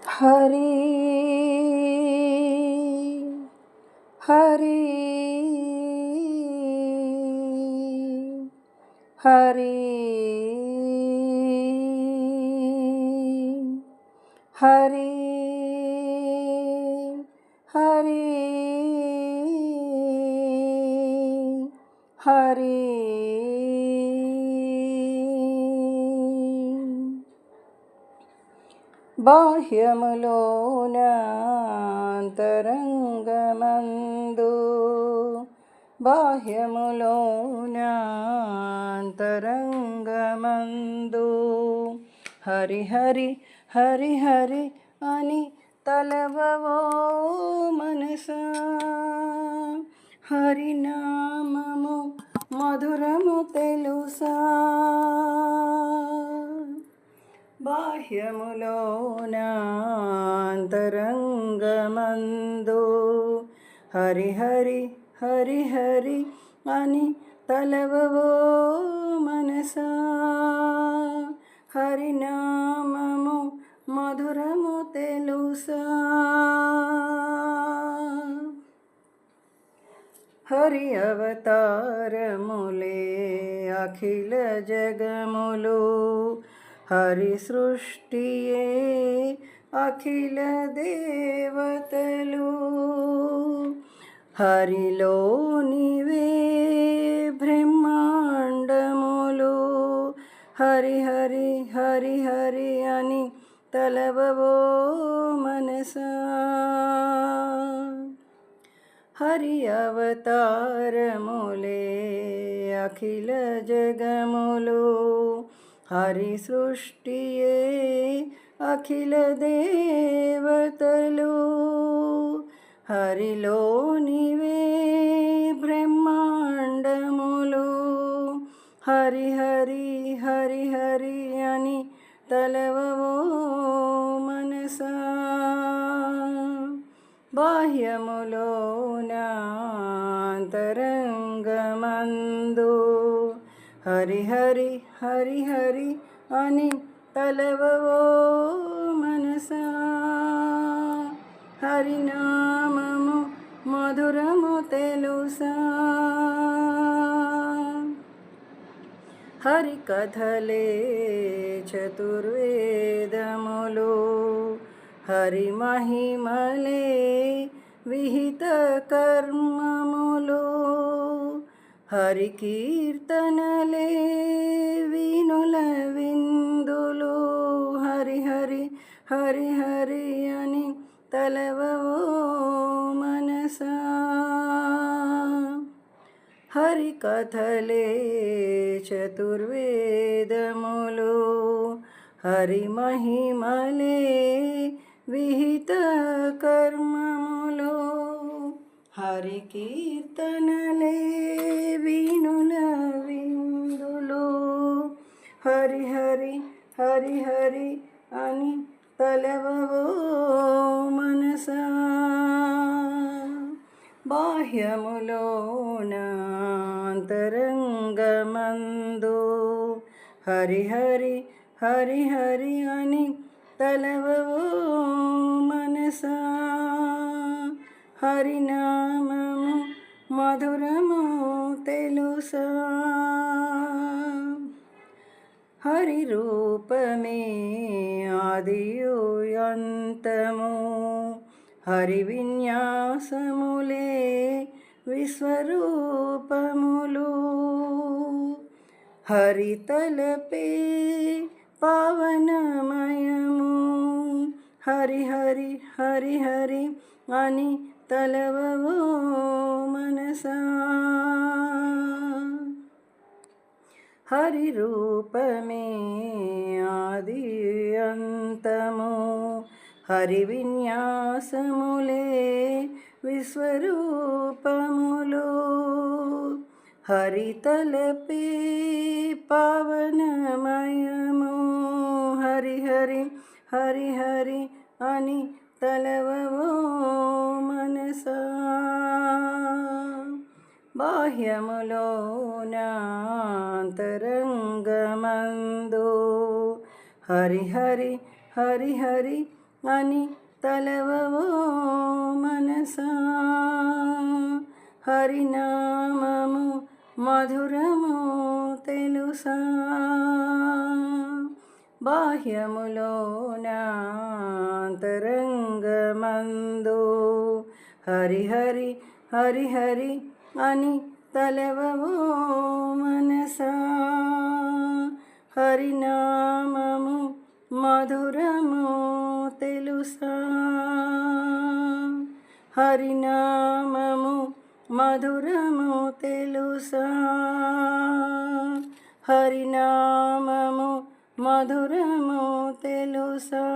హరి హరి హరి హరి హరి హరి బాహ్యములోన అంతరంగమందు బాహ్యములోన అంతరంగమందు హరి హరి హరి హరి అని తలవవో మనసా హరినామము మధురము తెలుసా బాహ్యములోన అంతరంగమందు హరి హరి హరి హరి అని తలవవో మనసా హరినామము మధురము తెలుసా హరి అవతారములే అఖిల జగములు హరి సృష్టియే అఖిల దేవతలు హరిలోనివే బ్రహ్మాండములు హరి హరి హరి హరి అని తలవవో మనసా హరి అవతారములే అఖిల జగములు హరి సృష్టియే అఖిల దేవతలు హరిలోనివే బ్రహ్మాండములు హరి హరి హరి హరి అని తలవవో మనసా బాహ్యములోన అంతరంగమందు హరి హరి హరి హరి అని తలవవో మనసా హరినామము మధురము తెలుసా హరి కథలే చతుర్వేదములు హరి మహిమలే విహిత కర్మములు హరి కీర్తనలే వినుల విందులు హరి హరి హరి హరి అని తలవవో మనసా హరి కథలే చతుర్వేదములు హరి మహిమలే విహిత కర్మములు హరి కీర్తనలే వినుల విందులు హరి హరి హరి హరి అని తలవవో మనసా బాహ్యములోన అంతరంగమందు హరి హరి హరి హరి అని తలవవో మనసా హరినామము మధురము తెలుసా హరి రూపమే ఆదియు అంతము హరి విన్యాసములే విశ్వరూపములు హరి తలపే పావనమయము హరి హరి హరి హరి అని తలవవో మనసా హరి రూపమే ఆది అంతము హరి విన్యాసములే విశ్వరూపములు హరి తలపే పావనమయము హరి హరి హరి హరి అని తలవవో మనసా బాహ్యములోన అంతరంగమందు హరి హరి హరి హరి అని తలవవో మనసా. హరినామము మధురము తెలుసా. బాహ్యములోన అంతరంగమందు హరి హరి హరి హరి అని తలవవో మనసా. హరినామము మధురము తెలుసా. హరినామము మధురము తెలుసా. హరినామము మధురము తెలుసా.